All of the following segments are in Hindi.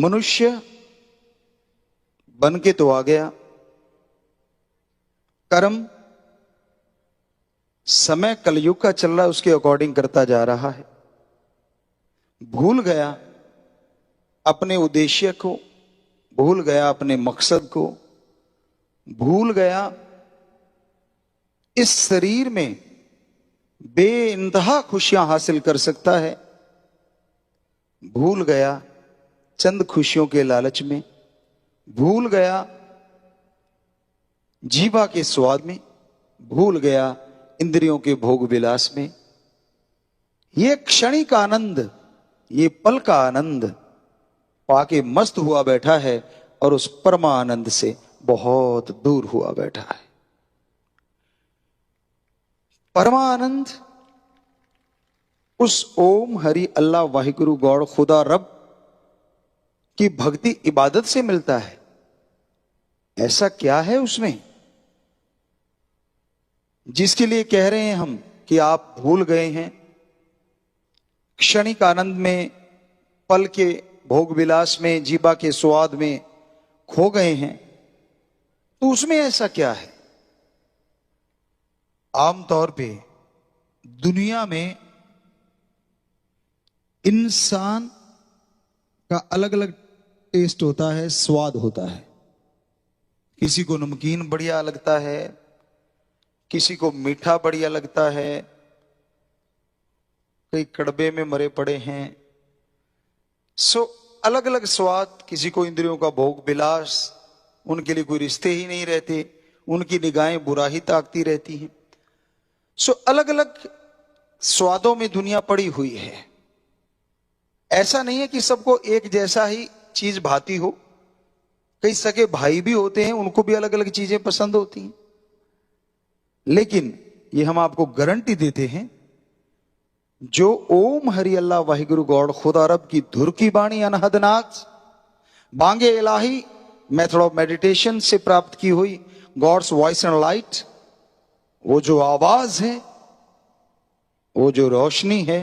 मनुष्य बन के तो आ गया, कर्म समय कलयुग का चल रहा है उसके अकॉर्डिंग करता जा रहा है। भूल गया अपने उद्देश्य को, भूल गया अपने मकसद को, भूल गया इस शरीर में बेइंतहा खुशियां हासिल कर सकता है, भूल गया चंद खुशियों के लालच में, भूल गया जीवा के स्वाद में, भूल गया इंद्रियों के भोग विलास में। ये क्षणिक आनंद, ये पल का आनंद पाके मस्त हुआ बैठा है और उस परमानंद से बहुत दूर हुआ बैठा है। परमानंद उस ओम हरि अल्लाह वाहिगुरु गॉड खुदा रब की भक्ति इबादत से मिलता है। ऐसा क्या है उसमें जिसके लिए कह रहे हैं हम कि आप भूल गए हैं, क्षणिक आनंद में, पल के भोग विलास में, जीवा के स्वाद में खो गए हैं। तो उसमें ऐसा क्या है? आमतौर पे दुनिया में इंसान का अलग अलग टेस्ट होता है, स्वाद होता है। किसी को नमकीन बढ़िया लगता है, किसी को मीठा बढ़िया लगता है, कई कड़बे में मरे पड़े हैं। अलग अलग स्वाद, किसी को इंद्रियों का भोग विलास, उनके लिए कोई रिश्ते ही नहीं रहते, उनकी निगाहें बुरा ही ताकती रहती हैं। अलग अलग स्वादों में दुनिया पड़ी हुई है। ऐसा नहीं है कि सबको एक जैसा ही चीज भाती हो। कई सगे भाई भी होते हैं, उनको भी अलग अलग चीजें पसंद होती हैं। लेकिन ये हम आपको गारंटी देते हैं, जो ओम हरि अल्लाह वाहिगुरु गॉड खुदा रब की धुर की बाणी अनहद नाच, बांगे इलाही मेथड ऑफ मेडिटेशन से प्राप्त की हुई गॉड्स वॉइस एंड लाइट, वो जो आवाज है, वो जो रोशनी है,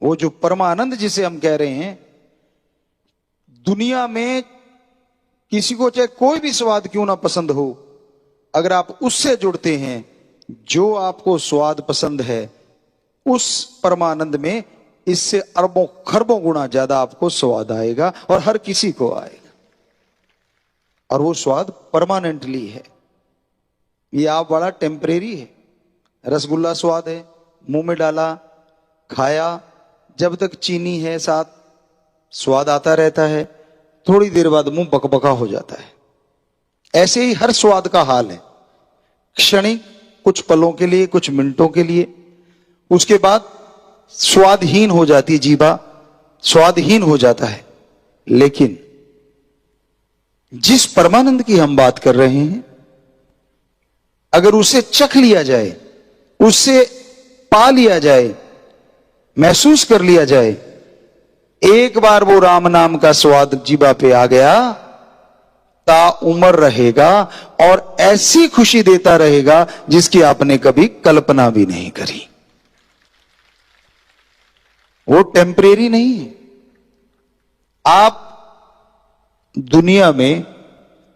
वो जो परमानंद जिसे हम कह रहे हैं, दुनिया में किसी को चाहे कोई भी स्वाद क्यों ना पसंद हो, अगर आप उससे जुड़ते हैं, जो आपको स्वाद पसंद है, उस परमानंद में इससे अरबों खरबों गुना ज्यादा आपको स्वाद आएगा और हर किसी को आएगा। और वो स्वाद परमानेंटली है, ये आप बड़ा टेम्परेरी है। रसगुल्ला स्वाद है, मुंह में डाला, खाया, जब तक चीनी है साथ, स्वाद आता रहता है, थोड़ी देर बाद मुंह बकबका हो जाता है। ऐसे ही हर स्वाद का हाल है, क्षणिक, कुछ पलों के लिए, कुछ मिनटों के लिए, उसके बाद स्वादहीन हो जाती है जीवा, स्वादहीन हो जाता है। लेकिन जिस परमानंद की हम बात कर रहे हैं, अगर उसे चख लिया जाए, उससे पा लिया जाए, महसूस कर लिया जाए, एक बार वो राम नाम का स्वाद जीवा पे आ गया, ता उम्र रहेगा और ऐसी खुशी देता रहेगा जिसकी आपने कभी कल्पना भी नहीं करी। वो टेम्परेरी नहीं है। आप दुनिया में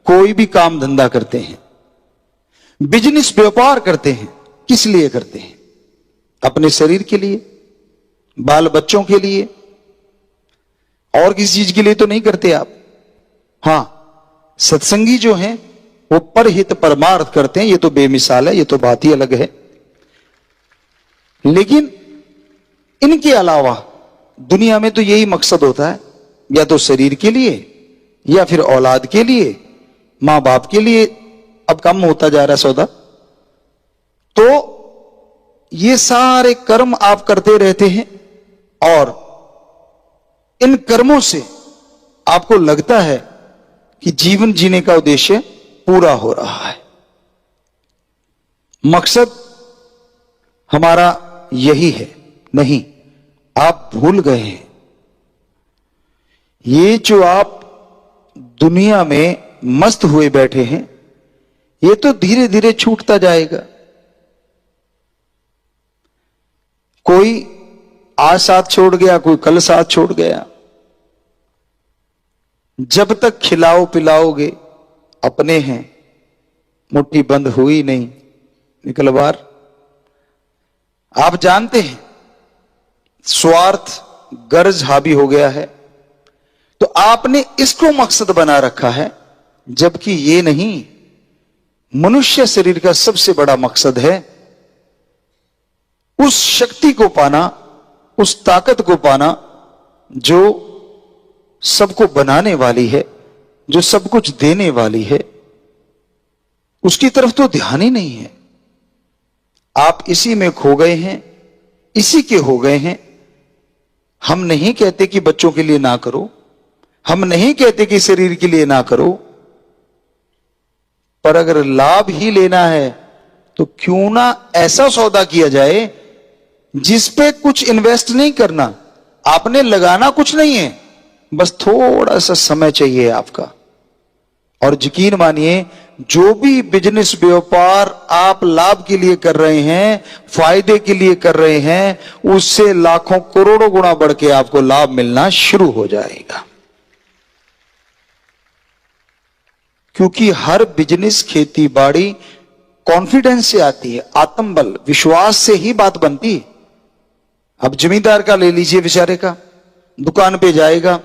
कोई भी काम धंधा करते हैं, बिजनेस व्यापार करते हैं, किस लिए करते हैं? अपने शरीर के लिए, बाल बच्चों के लिए, और किसी चीज के लिए तो नहीं करते आप। हां, सत्संगी जो हैं वो परहित परमार्थ करते हैं, ये तो बेमिसाल है, ये तो बात ही अलग है। लेकिन इनके अलावा दुनिया में तो यही मकसद होता है, या तो शरीर के लिए, या फिर औलाद के लिए, मां बाप के लिए। अब कम होता जा रहा है सौदा। तो ये सारे कर्म आप करते रहते हैं और इन कर्मों से आपको लगता है कि जीवन जीने का उद्देश्य पूरा हो रहा है, मकसद हमारा यही है। नहीं, आप भूल गए हैं। ये जो आप दुनिया में मस्त हुए बैठे हैं, ये तो धीरे धीरे छूटता जाएगा। कोई आज साथ छोड़ गया, कोई कल साथ छोड़ गया। जब तक खिलाओ पिलाओगे अपने हैं, मुट्ठी बंद हुई नहीं निकल बार। आप जानते हैं स्वार्थ गर्ज हावी हो गया है, तो आपने इसको मकसद बना रखा है, जबकि ये नहीं। मनुष्य शरीर का सबसे बड़ा मकसद है उस शक्ति को पाना, उस ताकत को पाना जो सबको बनाने वाली है, जो सब कुछ देने वाली है। उसकी तरफ तो ध्यान ही नहीं है। आप इसी में खो गए हैं, इसी के हो गए हैं। हम नहीं कहते कि बच्चों के लिए ना करो, हम नहीं कहते कि शरीर के लिए ना करो, पर अगर लाभ ही लेना है तो क्यों ना ऐसा सौदा किया जाए जिस पे कुछ इन्वेस्ट नहीं करना, आपने लगाना कुछ नहीं है, बस थोड़ा सा समय चाहिए आपका। और यकीन मानिए जो भी बिजनेस व्यापार आप लाभ के लिए कर रहे हैं, फायदे के लिए कर रहे हैं, उससे लाखों करोड़ों गुना बढ़ के आपको लाभ मिलना शुरू हो जाएगा। क्योंकि हर बिजनेस, खेती बाड़ी कॉन्फिडेंस से आती है, आत्मबल, विश्वास से ही बात बनती है। अब जमींदार का ले लीजिए, बेचारे का दुकान पे जाएगा,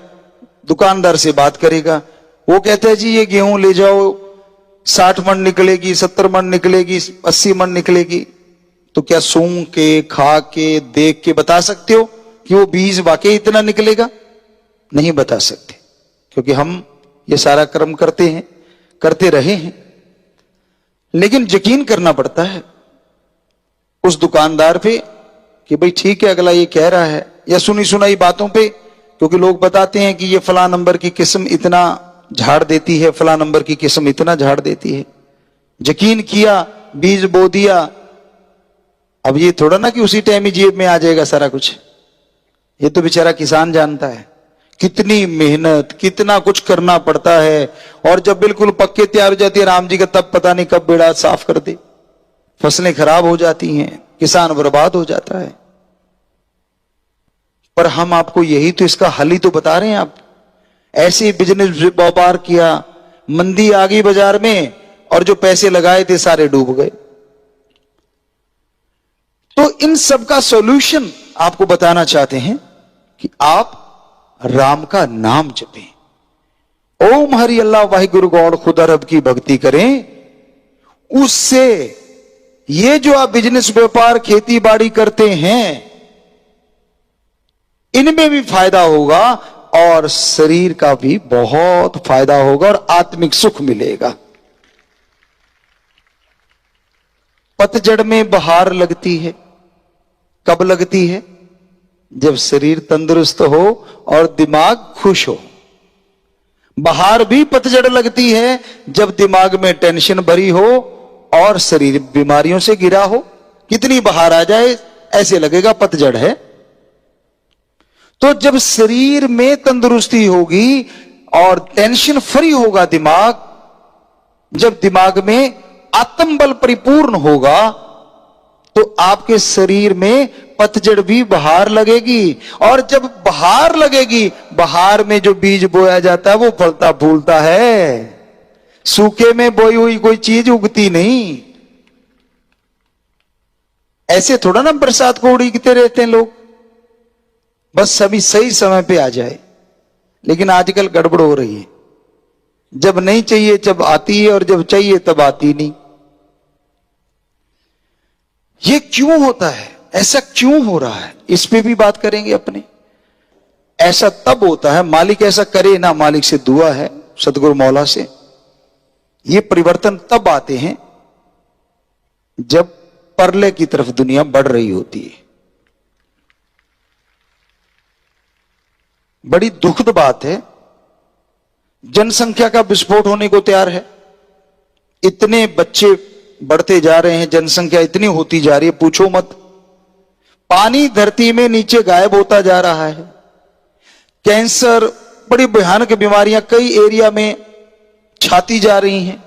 दुकानदार से बात करेगा, वो कहता है जी ये गेहूं ले जाओ, 60 मन निकलेगी, 70 मन निकलेगी, 80 मन निकलेगी। तो क्या सूंघ के, खा के, देख के बता सकते हो कि वो बीज वाकई इतना निकलेगा? नहीं बता सकते, क्योंकि हम ये सारा कर्म करते हैं, करते रहे हैं। लेकिन यकीन करना पड़ता है उस दुकानदार पे कि भाई ठीक है अगला ये कह रहा है, या सुनी सुनाई बातों पे, क्योंकि लोग बताते हैं कि ये फला नंबर की किस्म इतना झाड़ देती है, फला नंबर की किस्म इतना झाड़ देती है। यकीन किया, बीज बो दिया। अब ये थोड़ा ना कि उसी टाइम ही जेब में आ जाएगा सारा कुछ। ये तो बेचारा किसान जानता है कितनी मेहनत, कितना कुछ करना पड़ता है। और जब बिल्कुल पक्के तैयार हो जाती है राम जी का, तब पता नहीं कब बेड़ा साफ कर दे, फसलें खराब हो जाती हैं, किसान बर्बाद हो जाता है। पर हम आपको यही तो इसका हल ही तो बता रहे हैं। आप ऐसे बिजनेस व्यापार किया, मंदी आ गई बाजार में, और जो पैसे लगाए थे सारे डूब गए। तो इन सब का सॉल्यूशन आपको बताना चाहते हैं कि आप राम का नाम जपें, ओम हरि अल्लाह वाहिगुरु गौड़ खुदा रब की भक्ति करें। उससे ये जो आप बिजनेस व्यापार खेती बाड़ी करते हैं इनमें भी फायदा होगा, और शरीर का भी बहुत फायदा होगा, और आत्मिक सुख मिलेगा। पतझड़ में बहार लगती है, कब लगती है? जब शरीर तंदुरुस्त हो और दिमाग खुश हो। बहार भी पतझड़ लगती है जब दिमाग में टेंशन भरी हो और शरीर बीमारियों से घिरा हो। कितनी बहार आ जाए ऐसे लगेगा पतझड़ है। तो जब शरीर में तंदुरुस्ती होगी और टेंशन फ्री होगा दिमाग, जब दिमाग में आत्मबल परिपूर्ण होगा, तो आपके शरीर में पतझड़ भी बहार लगेगी। और जब बहार लगेगी, बहार में जो बीज बोया जाता है वो फलता फूलता है। सूखे में बोई हुई कोई चीज उगती नहीं। ऐसे थोड़ा ना बरसात को उड़ीकते रहते हैं लोग, बस सभी सही समय पे आ जाए। लेकिन आजकल गड़बड़ हो रही है, जब नहीं चाहिए जब आती है, और जब चाहिए तब आती नहीं। ये क्यों होता है? ऐसा क्यों हो रहा है? इस पे भी बात करेंगे अपने। ऐसा तब होता है, मालिक ऐसा करे ना, मालिक से दुआ है सतगुरु मौला से। ये परिवर्तन तब आते हैं जब परले की तरफ दुनिया बढ़ रही होती है। बड़ी दुखद बात है, जनसंख्या का विस्फोट होने को तैयार है। इतने बच्चे बढ़ते जा रहे हैं, जनसंख्या इतनी होती जा रही है, पूछो मत। पानी धरती में नीचे गायब होता जा रहा है। कैंसर, बड़ी भयानक बीमारियां कई एरिया में छाती जा रही हैं।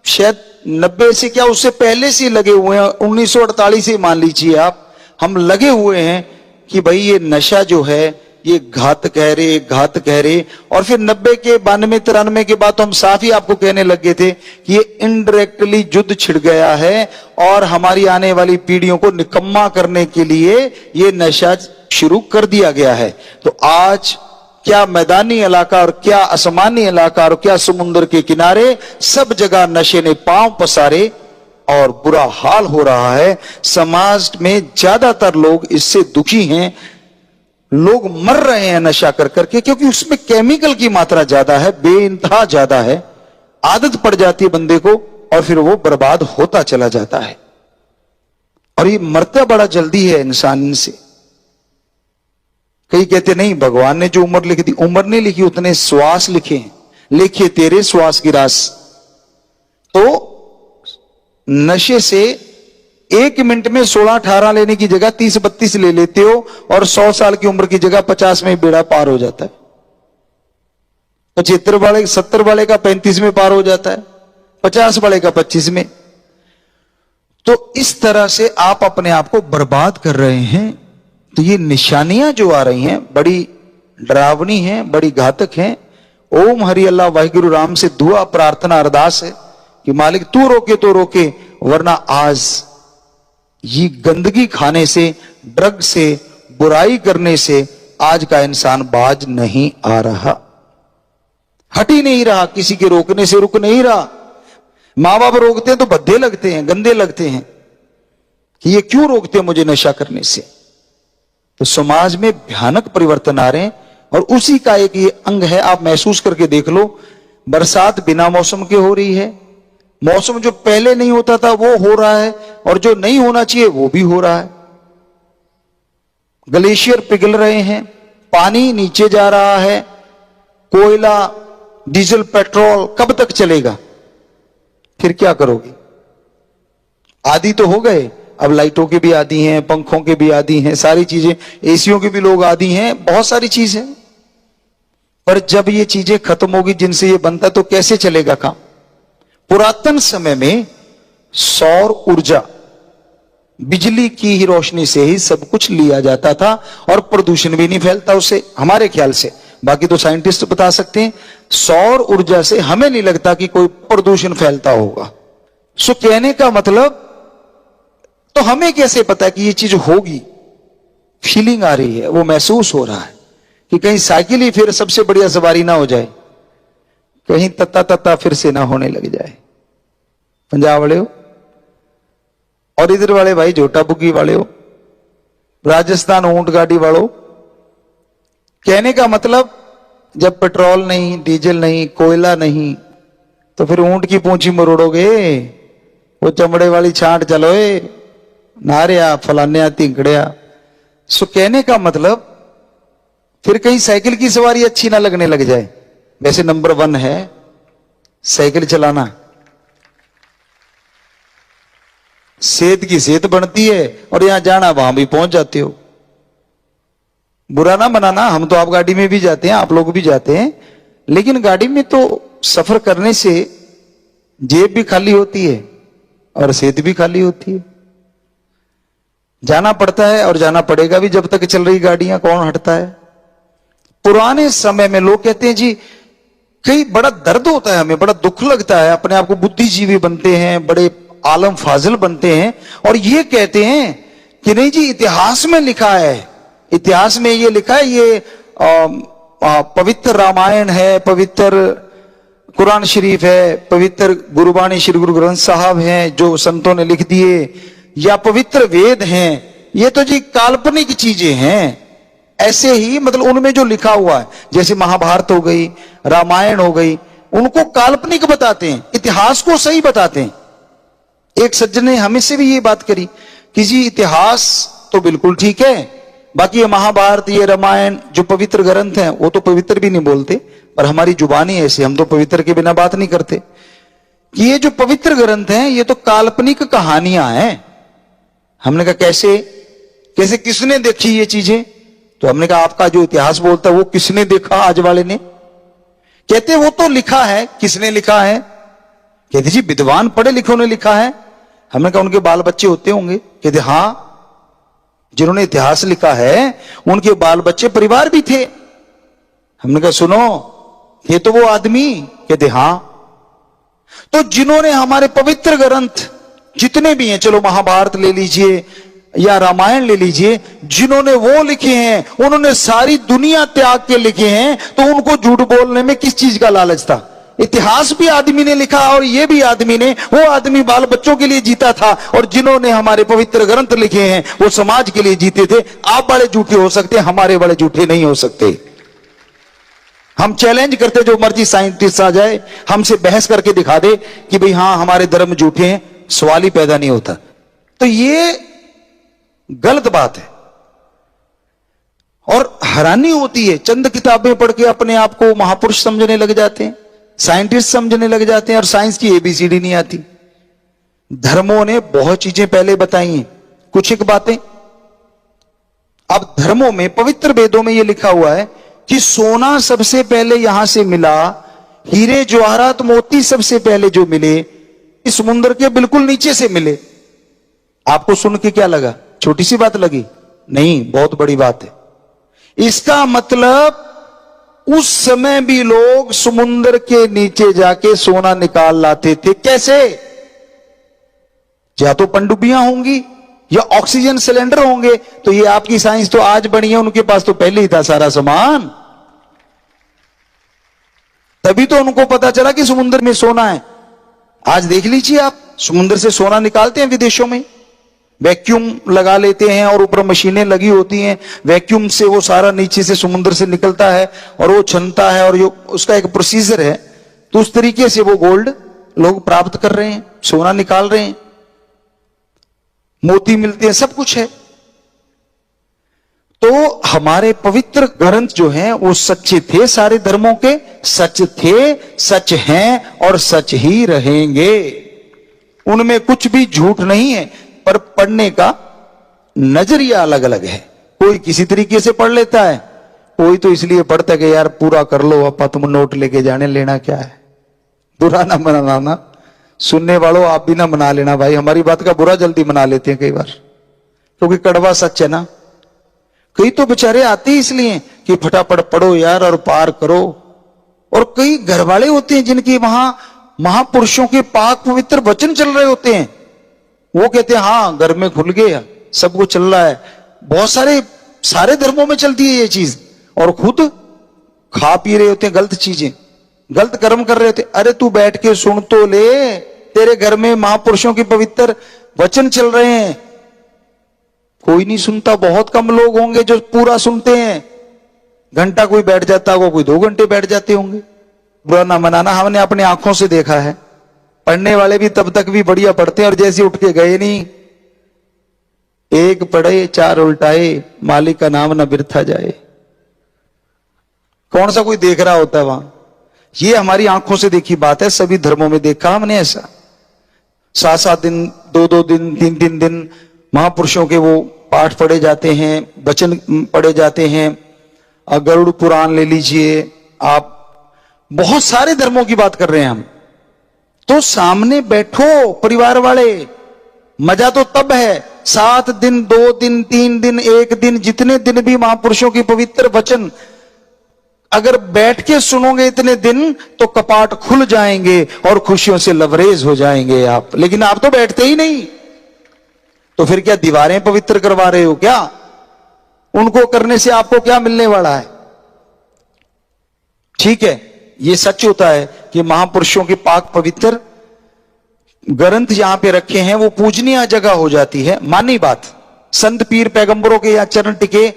शायद 90 से क्या उससे पहले से लगे हुए हैं, 1948 से मान लीजिए आप, हम लगे हुए हैं कि भाई ये नशा जो है ये घात कह रहे, घात कह रहे। और फिर 90 के 92 93 के बाद तो हम साफ ही आपको कहने लग गए थे कि ये इनडायरेक्टली युद्ध छिड़ गया है और हमारी आने वाली पीढ़ियों को निकम्मा करने के लिए ये नशा शुरू कर दिया गया है। तो आज क्या मैदानी इलाका और क्या आसमानी इलाका और क्या समुद्र के किनारे, सब जगह नशे ने पांव पसारे और बुरा हाल हो रहा है। समाज में ज्यादातर लोग इससे दुखी हैं, लोग मर रहे हैं नशा कर करके, क्योंकि उसमें केमिकल की मात्रा ज्यादा है, बेइंतहा ज्यादा है। आदत पड़ जाती है बंदे को और फिर वो बर्बाद होता चला जाता है। और ये मरता बड़ा जल्दी है इंसान इनसे। कई कहते नहीं, भगवान ने जो उम्र लिखी थी, उम्र नहीं लिखी, उतने श्वास लिखे, लिखे तेरे श्वास की रास। तो नशे से 1 मिनट में 16-18 लेने की जगह 30-32 ले लेते हो और 100 साल की उम्र की जगह 50 में बेड़ा पार हो जाता है। 75 वाले 70 वाले का 35 में पार हो जाता है, 50 वाले का 25 में। तो इस तरह से आप अपने आप को बर्बाद कर रहे हैं। तो ये निशानियां जो आ रही हैं बड़ी डरावनी हैं, बड़ी घातक हैं। ओम हरि अल्लाह वाहिगुरु राम से दुआ प्रार्थना अरदास है कि मालिक तू रोके तो रोके, वरना आज ये गंदगी खाने से, ड्रग से, बुराई करने से आज का इंसान बाज नहीं आ रहा, हट ही नहीं रहा, किसी के रोकने से रुक नहीं रहा। माँ बाप रोकते हैं तो भद्दे लगते हैं, गंदे लगते हैं कि ये क्यों रोकते हैं मुझे नशा करने से। तो समाज में भयानक परिवर्तन आ रहे हैं और उसी का एक ये अंग है। आप महसूस करके देख लो, बरसात बिना मौसम के हो रही है, मौसम जो पहले नहीं होता था वो हो रहा है और जो नहीं होना चाहिए वो भी हो रहा है। ग्लेशियर पिघल रहे हैं, पानी नीचे जा रहा है, कोयला, डीजल, पेट्रोल कब तक चलेगा? फिर क्या करोगे? आदी तो हो गए, अब लाइटों के भी आदी हैं, पंखों के भी आदी हैं, सारी चीजें, एसियों के भी लोग आदी हैं, बहुत सारी चीज है। पर जब ये चीजें खत्म होगी जिनसे ये बनता, तो कैसे चलेगा काम? पुरातन समय में सौर ऊर्जा, बिजली की ही रोशनी से ही सब कुछ लिया जाता था और प्रदूषण भी नहीं फैलता उससे, हमारे ख्याल से। बाकी तो साइंटिस्ट बता सकते हैं। सौर ऊर्जा से हमें नहीं लगता कि कोई प्रदूषण फैलता होगा। सो कहने का मतलब, तो हमें कैसे पता कि ये चीज होगी? फीलिंग आ रही है, वो महसूस हो रहा है कि कहीं साइकिल ही फिर सबसे बढ़िया सवारी ना हो जाए, कहीं तत्ता तत्ता फिर से ना होने लग जाए। पंजाब वाले हो और इधर वाले भाई झोटा बुग्गी वाले हो, राजस्थान ऊंट गाड़ी वालों। कहने का मतलब, जब पेट्रोल नहीं, डीजल नहीं, कोयला नहीं, तो फिर ऊंट की पूंछी मरोड़ोगे? वो चमड़े वाली छांट चलोए, नारिया फलान्या तिंकड़िया। सो कहने का मतलब, फिर कहीं साइकिल की सवारी अच्छी ना लगने लग जाए। वैसे नंबर 1 है साइकिल चलाना, सेहत की सेहत बनती है और यहां जाना वहां भी पहुंच जाते हो। बुरा ना बनाना, हम तो आप गाड़ी में भी जाते हैं, आप लोग भी जाते हैं, लेकिन गाड़ी में तो सफर करने से जेब भी खाली होती है और सेहत भी खाली होती है। जाना पड़ता है और जाना पड़ेगा भी, जब तक चल रही गाड़ियां, कौन हटता है? पुराने समय में लोग कहते हैं जी, कई बड़ा दर्द होता है, हमें बड़ा दुख लगता है, अपने आप को बुद्धिजीवी बनते हैं, बड़े आलम फाजिल बनते हैं और ये कहते हैं कि नहीं जी, इतिहास में लिखा है, इतिहास में ये लिखा है, ये पवित्र रामायण है, पवित्र कुरान शरीफ है, पवित्र गुरुबाणी श्री गुरु ग्रंथ साहब हैं जो संतों ने लिख दिए, या पवित्र वेद हैं, ये तो जी काल्पनिक चीजें हैं। ऐसे ही मतलब उनमें जो लिखा हुआ है, जैसे महाभारत हो गई, रामायण हो गई, उनको काल्पनिक बताते हैं, इतिहास को सही बताते हैं। एक सज्जन ने हमें से भी ये बात करी कि जी इतिहास तो बिल्कुल ठीक है, बाकी ये महाभारत, ये रामायण जो पवित्र ग्रंथ हैं, वो तो पवित्र भी नहीं बोलते, पर हमारी जुबानी ऐसी, हम तो पवित्र के बिना बात नहीं करते, कि ये जो पवित्र ग्रंथ हैं ये तो काल्पनिक कहानियां हैं। हमने कहा कैसे कैसे, किसने देखी ये चीजें? तो हमने कहा आपका जो इतिहास बोलता है वो किसने देखा आज वाले ने? कहते वो तो लिखा है। किसने लिखा है? कहते जी विद्वान पढ़े लिखों ने लिखा है। हमने कहा उनके बाल बच्चे होते होंगे? कहते हाँ। जिन्होंने इतिहास लिखा है उनके बाल बच्चे परिवार भी थे। हमने कहा सुनो, ये तो वो आदमी, कहते हां। तो जिन्होंने हमारे पवित्र ग्रंथ जितने भी हैं, चलो महाभारत ले लीजिए या रामायण ले लीजिए, जिन्होंने वो लिखे हैं उन्होंने सारी दुनिया त्याग के लिखे हैं, तो उनको झूठ बोलने में किस चीज का लालच था? इतिहास भी आदमी ने लिखा और ये भी आदमी ने, वो आदमी बाल बच्चों के लिए जीता था, और जिन्होंने हमारे पवित्र ग्रंथ लिखे हैं वो समाज के लिए जीते थे। आप बड़े झूठे हो सकते, हमारे बड़े झूठे नहीं हो सकते। हम चैलेंज करते, जो मर्जी साइंटिस्ट आ जाए हमसे बहस करके दिखा दे कि भाई हां हमारे धर्म झूठे हैं, सवाल ही पैदा नहीं होता। तो ये गलत बात है और हैरानी होती है। चंद किताबें पढ़ के अपने आप को महापुरुष समझने लग जाते हैं, साइंटिस्ट समझने लग जाते हैं, और साइंस की एबीसीडी नहीं आती। धर्मों ने बहुत चीजें पहले बताई हैं, कुछ एक बातें। अब धर्मों में, पवित्र वेदों में यह लिखा हुआ है कि सोना सबसे पहले यहां से मिला, हीरे जवाहरात मोती सबसे पहले जो मिले इस समुद्र के बिल्कुल नीचे से मिले। आपको सुन के क्या लगा? छोटी सी बात लगी? नहीं, बहुत बड़ी बात है। इसका मतलब उस समय भी लोग समुद्र के नीचे जाके सोना निकाल लाते थे। कैसे? या तो पनडुब्बियां होंगी या ऑक्सीजन सिलेंडर होंगे। तो ये आपकी साइंस तो आज बनी है, उनके पास तो पहले ही था सारा सामान। तभी तो उनको पता चला कि समुद्र में सोना है। आज देख लीजिए आप, समुद्र से सोना निकालते हैं विदेशों में, वैक्यूम लगा लेते हैं और ऊपर मशीनें लगी होती हैं, वैक्यूम से वो सारा नीचे से समुद्र से निकलता है और वो छनता है, और उसका एक प्रोसीजर है। तो उस तरीके से वो गोल्ड लोग प्राप्त कर रहे हैं, सोना निकाल रहे हैं, मोती मिलते हैं, सब कुछ है। तो हमारे पवित्र ग्रंथ जो हैं वो सच्चे थे, सारे धर्मों के सच थे, सच हैं और सच ही रहेंगे। उनमें कुछ भी झूठ नहीं है, पर पढ़ने का नजरिया अलग अलग है। कोई किसी तरीके से पढ़ लेता है, कोई तो इसलिए पढ़ता है कि यार पूरा कर लो, अपा तुम नोट लेके जाने, लेना क्या है। बुरा ना मनाना, सुनने वालों आप भी ना मना लेना भाई, हमारी बात का बुरा जल्दी मना लेते हैं कई बार, क्योंकि कड़वा सच है ना। कई तो बेचारे आते ही इसलिए कि फटाफट पढ़ो यार और पार करो। और कई घर वाले होते हैं जिनके वहां महापुरुषों के पाक पवित्र वचन चल रहे होते हैं, वो कहते हैं हाँ घर में खुल गया, सब कुछ चल रहा है। बहुत सारे धर्मों में चलती है ये चीज, और खुद खा पी रहे होते हैं गलत चीजें, गलत कर्म कर रहे होते। अरे तू बैठ के सुन तो ले, तेरे घर में महापुरुषों के पवित्र वचन चल रहे हैं। कोई नहीं सुनता, बहुत कम लोग होंगे जो पूरा सुनते हैं। घंटा कोई बैठ जाता होगा, कोई 2 घंटे बैठ जाते होंगे। बुरा ना मनाना, हमने अपने आंखों से देखा है। पढ़ने वाले भी तब तक भी बढ़िया पढ़ते हैं, और जैसे उठ के गए नहीं, एक पढ़े 4 उल्टाए, मालिक का नाम न बिरथा जाए। कौन सा कोई देख रहा होता है वहां? ये हमारी आंखों से देखी बात है, सभी धर्मों में देखा हमने ऐसा। 7-7 दिन, 2-2 दिन, 3-3 दिन महापुरुषों के वो पाठ पढ़े जाते हैं, वचन पढ़े जाते हैं। गरुड़ पुराण ले लीजिए आप, बहुत सारे धर्मों की बात कर रहे हैं हम। तो सामने बैठो परिवार वाले, मजा तो तब है 7 दिन, 2 दिन, 3 दिन, 1 दिन, जितने दिन भी महापुरुषों के पवित्र वचन अगर बैठ के सुनोगे इतने दिन, तो कपाट खुल जाएंगे और खुशियों से लबरेज हो जाएंगे आप। लेकिन आप तो बैठते ही नहीं, तो फिर क्या दीवारें पवित्र करवा रहे हो क्या? उनको करने से आपको क्या मिलने वाला है? ठीक है, ये सच होता है कि महापुरुषों के पाक पवित्र ग्रंथ यहां पे रखे हैं, वो पूजनीय जगह हो जाती है, मानी बात। संत पीर पैगंबरों के या चरण टिके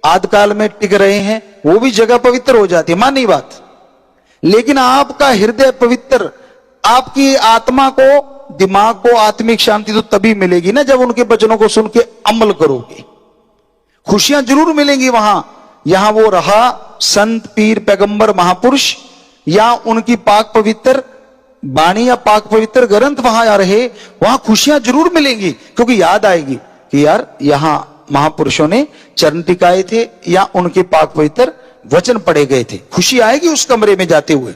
आदिकाल में टिक रहे हैं, वो भी जगह पवित्र हो जाती है, मानी बात। लेकिन आपका हृदय पवित्र, आपकी आत्मा को, दिमाग को आत्मिक शांति तो तभी मिलेगी ना जब उनके वचनों को सुन के अमल करोगे। खुशियां जरूर मिलेंगी वहां, यहां वो रहा संत पीर पैगंबर महापुरुष, या उनकी पाक पवित्र वाणी या पाक पवित्र ग्रंथ वहां आ रहे, वहां खुशियां जरूर मिलेंगी। क्योंकि याद आएगी कि यार यहां महापुरुषों ने चरण टिकाए थे या उनके पाक पवित्र वचन पढ़े गए थे। खुशी आएगी उस कमरे में जाते हुए।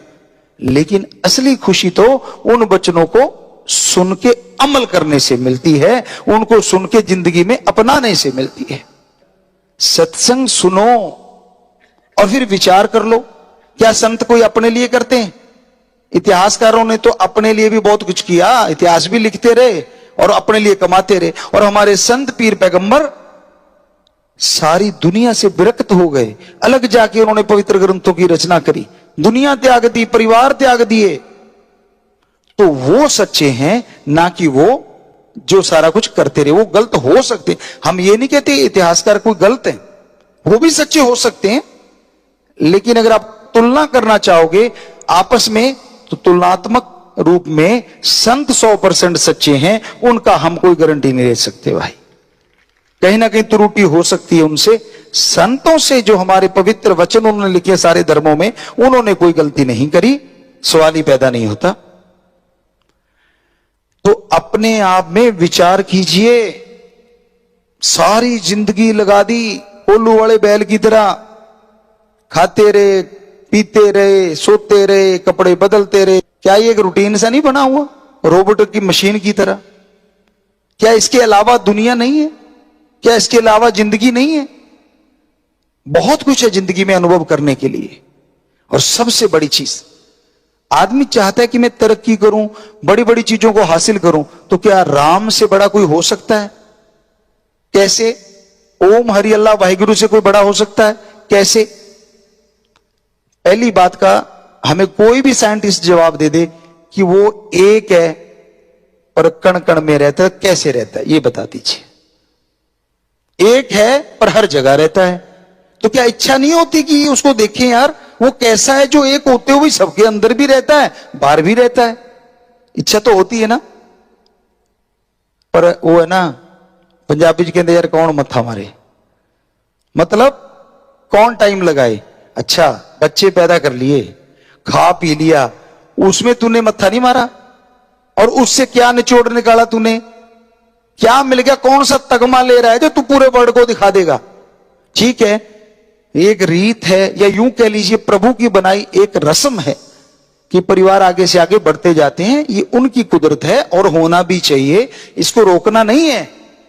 लेकिन असली खुशी तो उन वचनों को सुन के अमल करने से मिलती है, उनको सुन के जिंदगी में अपनाने से मिलती है। सत्संग सुनो और फिर विचार कर लो। क्या संत कोई अपने लिए करते हैं? इतिहासकारों ने तो अपने लिए भी बहुत कुछ किया, इतिहास भी लिखते रहे और अपने लिए कमाते रहे। और हमारे संत पीर पैगंबर सारी दुनिया से विरक्त हो गए, अलग जाके उन्होंने पवित्र ग्रंथों की रचना करी, दुनिया त्याग दी, परिवार त्याग दिए। तो वो सच्चे हैं, ना कि वो जो सारा कुछ करते रहे। वो गलत हो सकते, हम ये नहीं कहते इतिहासकार कोई गलत है, वो भी सच्चे हो सकते हैं। लेकिन अगर आप तुलना करना चाहोगे आपस में, तो तुलनात्मक रूप में संत 100% सच्चे हैं, उनका हम कोई गारंटी नहीं ले सकते भाई। कहीं ना कहीं त्रुटि हो सकती है उनसे। संतों से जो हमारे पवित्र वचन उन्होंने लिखे सारे धर्मों में, उन्होंने कोई गलती नहीं करी, सवाल ही पैदा नहीं होता। तो अपने आप में विचार कीजिए। सारी जिंदगी लगा दी कोल्लू वाले बैल की तरह, खाते रहे, पीते रहे, सोते रहे, कपड़े बदलते रहे। क्या ये एक रूटीन सा नहीं बना हुआ, रोबोट की मशीन की तरह? क्या इसके अलावा दुनिया नहीं है? क्या इसके अलावा जिंदगी नहीं है? बहुत कुछ है जिंदगी में अनुभव करने के लिए। और सबसे बड़ी चीज, आदमी चाहता है कि मैं तरक्की करूं, बड़ी बड़ी चीजों को हासिल करूं, तो क्या राम से बड़ा कोई हो सकता है? कैसे? ओम हरि अल्लाह वाहिगुरु से कोई बड़ा हो सकता है? कैसे? पहली बात का हमें कोई भी साइंटिस्ट जवाब दे दे कि वो एक है और कण कण में रहता है, कैसे रहता है, ये बता दीजिए। एक है पर हर जगह रहता है, तो क्या इच्छा नहीं होती कि उसको देखें यार, वो कैसा है जो एक होते हुए सबके अंदर भी रहता है, बाहर भी रहता है? इच्छा तो होती है ना। पर वो है ना, पंजाबी जी कहते यार कौन मत्था मारे, मतलब कौन टाइम लगाए। अच्छा बच्चे पैदा कर लिए, खा पी लिया, उसमें तूने मत्था नहीं मारा? और उससे क्या निचोड़ निकाला तूने? क्या मिल गया? कौन सा तगमा ले रहा है जो तू पूरे वर्ल्ड को दिखा देगा? ठीक है, एक रीत है, या यूं कह लीजिए प्रभु की बनाई एक रस्म है कि परिवार आगे से आगे बढ़ते जाते हैं। ये उनकी कुदरत है और होना भी चाहिए, इसको रोकना नहीं है।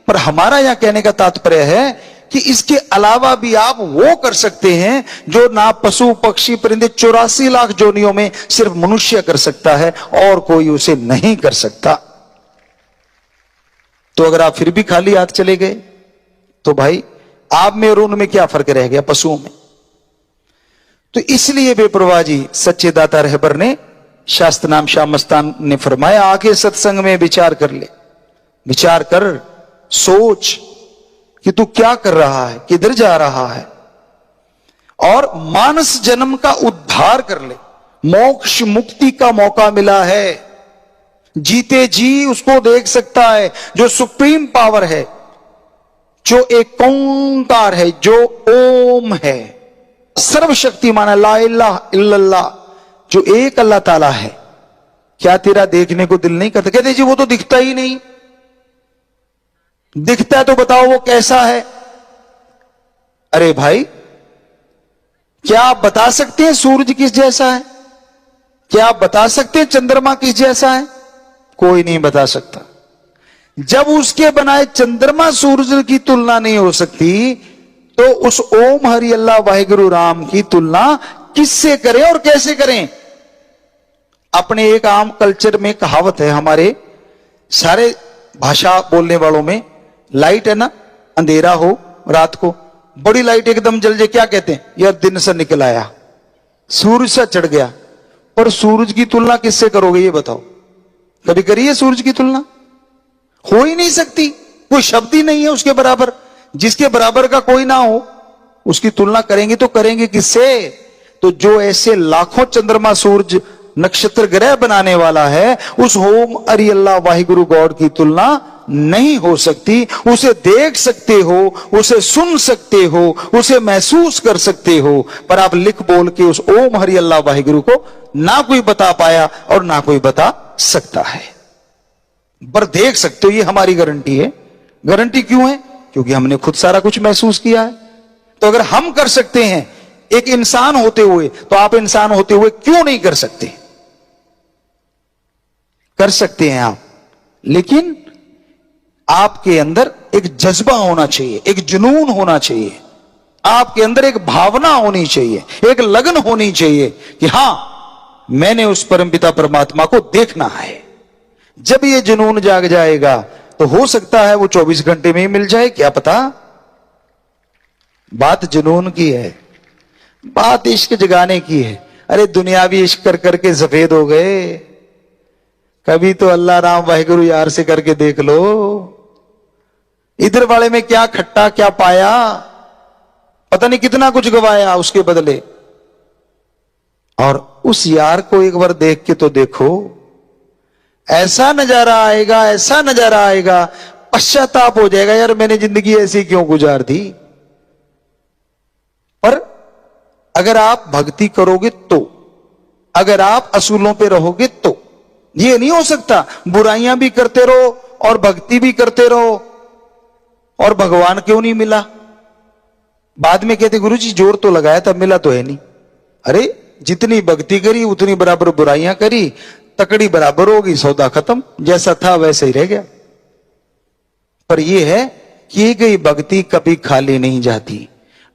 पर हमारा यहां कहने का तात्पर्य है कि इसके अलावा भी आप वो कर सकते हैं जो ना पशु पक्षी परिंदे 84 लाख जोनियों में सिर्फ मनुष्य कर सकता है, और कोई उसे नहीं कर सकता। तो अगर आप फिर भी खाली हाथ चले गए तो भाई आप में और उनमें क्या फर्क रह गया, पशुओं में? तो इसलिए बेप्रवाह जी सच्चे दाता रहबर ने, शास्त्र नाम शाह मस्तान ने फरमाया, आके सत्संग में विचार कर ले, विचार कर, सोच कि तू क्या कर रहा है, किधर जा रहा है, और मानस जन्म का उद्धार कर ले। मोक्ष मुक्ति का मौका मिला है, जीते जी उसको देख सकता है जो सुप्रीम पावर है, जो एक ओंकार है, जो ओम है, सर्वशक्तिमान है, ला इलाहा इल्लल्लाह, जो एक अल्लाह ताला है। क्या तेरा देखने को दिल नहीं करता? कहते जी वो तो दिखता ही नहीं। दिखता है तो बताओ वो कैसा है? अरे भाई, क्या आप बता सकते हैं सूरज किस जैसा है? क्या आप बता सकते हैं चंद्रमा किस जैसा है? कोई नहीं बता सकता। जब उसके बनाए चंद्रमा सूरज की तुलना नहीं हो सकती, तो उस ओम हरि अल्लाह वाहिगुरु राम की तुलना किससे करें और कैसे करें? अपने एक आम कल्चर में कहावत है, हमारे सारे भाषा बोलने वालों में, लाइट है ना, अंधेरा हो रात को, बड़ी लाइट एकदम जल जाए, क्या कहते हैं? यार दिन से निकल आया, सूरज से चढ़ गया। पर सूरज की तुलना किससे करोगे ये बताओ? कभी करिए सूरज की तुलना? हो ही नहीं सकती, कोई शब्द ही नहीं है उसके बराबर। जिसके बराबर का कोई ना हो उसकी तुलना करेंगे तो करेंगे किससे? तो जो ऐसे लाखों चंद्रमा सूरज नक्षत्र ग्रह बनाने वाला है, उस ओम हरि अल्लाह वाहिगुरु गॉड की तुलना नहीं हो सकती। उसे देख सकते हो, उसे सुन सकते हो, उसे महसूस कर सकते हो, पर आप लिख बोल के उस ओम हरि अल्लाह वाहिगुरु को ना कोई बता पाया और ना कोई बता सकता है। पर देख सकते हो, ये हमारी गारंटी है। गारंटी क्यों है? क्योंकि हमने खुद सारा कुछ महसूस किया है। तो अगर हम कर सकते हैं एक इंसान होते हुए, तो आप इंसान होते हुए क्यों नहीं कर सकते? कर सकते हैं आप। लेकिन आपके अंदर एक जज्बा होना चाहिए, एक जुनून होना चाहिए, आपके अंदर एक भावना होनी चाहिए, एक लगन होनी चाहिए कि हां मैंने उस परमपिता परमात्मा को देखना है। जब ये जुनून जाग जाएगा तो हो सकता है वो 24 घंटे में ही मिल जाए, क्या पता। बात जुनून की है, बात इश्क जगाने की है। अरे दुनियावी इश्क कर करके सफेद हो गए, कभी तो अल्लाह राम वाहिगुरु यार से करके देख लो। इधर वाले में क्या खट्टा क्या पाया, पता नहीं कितना कुछ गवाया उसके बदले। और उस यार को एक बार देख के तो देखो, ऐसा नजारा आएगा, ऐसा नजारा आएगा, पश्चाताप हो जाएगा, यार मैंने जिंदगी ऐसी क्यों गुजार दी। पर अगर आप भक्ति करोगे तो, अगर आप असूलों पे रहोगे तो, ये नहीं हो सकता बुराइयां भी करते रहो और भक्ति भी करते रहो और भगवान क्यों नहीं मिला। बाद में कहते गुरुजी जोर तो लगाया था, मिला तो है नहीं। अरे जितनी भक्ति करी उतनी बराबर बुराइयां करी, तकड़ी बराबर होगी, सौदा खत्म, जैसा था वैसे ही रह गया। पर यह है कि गई भक्ति कभी खाली नहीं जाती।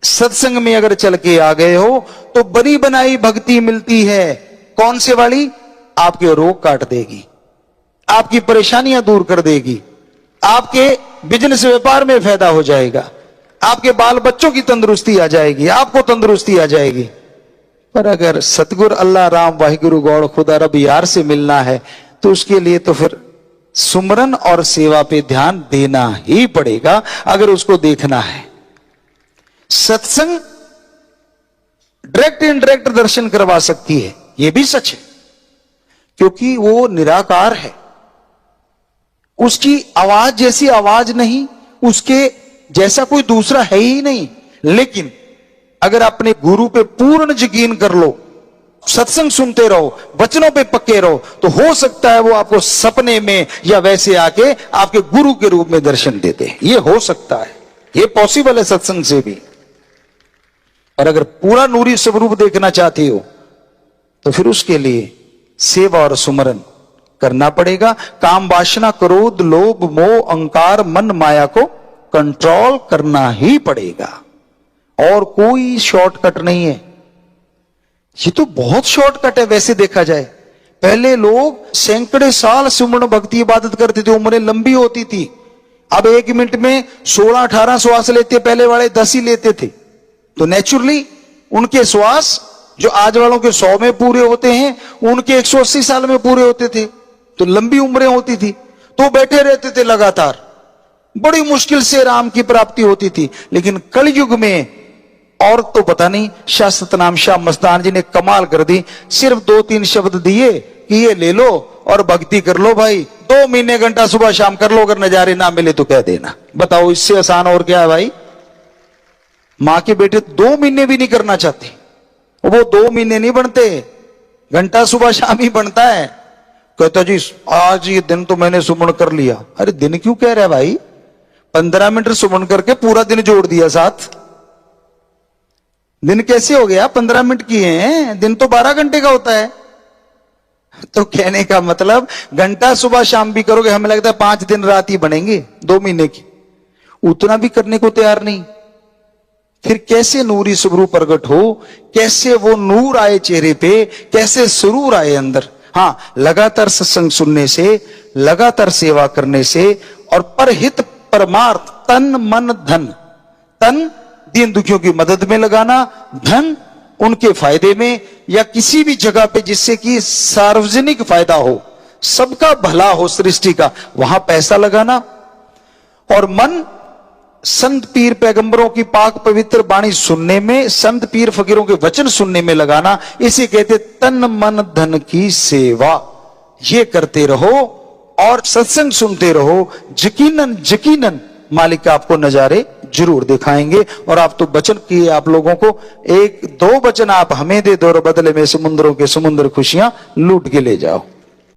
सत्संग में अगर चल के आ गए हो तो बनी बनाई भक्ति मिलती है। कौन से वाली? आपके रोग काट देगी, आपकी परेशानियां दूर कर देगी, आपके बिजनेस व्यापार में फायदा हो जाएगा, आपके बाल बच्चों की तंदुरुस्ती आ जाएगी, आपको तंदुरुस्ती आ जाएगी। पर अगर सतगुरु अल्लाह राम वाहिगुरु गौड़ खुदा रब यार से मिलना है तो उसके लिए तो फिर सुमरन और सेवा पे ध्यान देना ही पड़ेगा, अगर उसको देखना है। सत्संग डायरेक्ट इनडायरेक्ट दर्शन करवा सकती है, यह भी सच है, क्योंकि वो निराकार है, उसकी आवाज जैसी आवाज नहीं, उसके जैसा कोई दूसरा है ही नहीं। लेकिन अगर अपने गुरु पे पूर्ण यकीन कर लो, सत्संग सुनते रहो, वचनों पे पक्के रहो, तो हो सकता है वो आपको सपने में या वैसे आके आपके गुरु के रूप में दर्शन देते। ये हो सकता है, ये पॉसिबल है सत्संग से भी। और अगर पूरा नूरी स्वरूप देखना चाहते हो तो फिर उसके लिए सेवा और सुमरन करना पड़ेगा। काम वासना क्रोध लोभ मोह अहंकार मन माया को कंट्रोल करना ही पड़ेगा, और कोई शॉर्टकट नहीं है। ये तो बहुत शॉर्टकट है वैसे देखा जाए। पहले लोग सैकड़े साल सुमरण भक्ति इबादत करते थे, उम्रें लंबी होती थी। अब 1 मिनट में 16-18 श्वास लेते, पहले वाले 10 ही लेते थे। तो नेचुरली उनके श्वास जो आज वालों के 100 में पूरे होते हैं, उनके 180 साल में पूरे होते थे। तो लंबी उम्रें होती थी, तो बैठे रहते थे लगातार, बड़ी मुश्किल से राम की प्राप्ति होती थी। लेकिन कलयुग में और तो पता नहीं, शाह सतनाम शाह मस्तान जी ने कमाल कर दी। सिर्फ 2-3 शब्द दिए कि ये ले लो और भक्ति कर लो भाई, 2 महीने घंटा सुबह शाम कर लो, अगर नजारे ना मिले तो कह देना। बताओ इससे आसान और क्या है भाई। मां के बेटे 2 महीने भी नहीं करना चाहते, वो 2 महीने नहीं बनते, घंटा सुबह शाम ही बनता है। कहता जी आज ये दिन तो मैंने सुमन कर लिया। अरे दिन क्यों कह रहा है भाई, 15 मिनट सुमन करके पूरा दिन जोड़ दिया साथ। दिन कैसे हो गया, 15 मिनट किए हैं, दिन तो 12 घंटे का होता है। तो कहने का मतलब घंटा सुबह शाम भी करोगे, हमें लगता है 5 दिन रात ही बनेंगे 2 महीने की, उतना भी करने को तैयार नहीं। फिर कैसे नूरी स्वरूप प्रकट हो, कैसे वो नूर आए चेहरे पे, कैसे सुरूर आए अंदर। हाँ, लगातार सत्संग सुनने से, लगातार सेवा करने से, और परहित परमार्थ तन मन धन, तन दीन दुखियों की मदद में लगाना, धन उनके फायदे में या किसी भी जगह पे जिससे कि सार्वजनिक फायदा हो, सबका भला हो सृष्टि का, वहां पैसा लगाना। और मन संत पीर पैगंबरों की पाक पवित्र वाणी सुनने में, संत पीर फकीरों के वचन सुनने में लगाना। इसे कहते तन मन धन की सेवा। ये करते रहो और सत्संग सुनते रहो, यकीनन यकीनन मालिक आपको नजारे जरूर दिखाएंगे। और आप तो वचन किए, आप लोगों को 1-2 वचन आप हमें दे दो और बदले में समुद्रों के समुद्र खुशियां लूट के ले जाओ।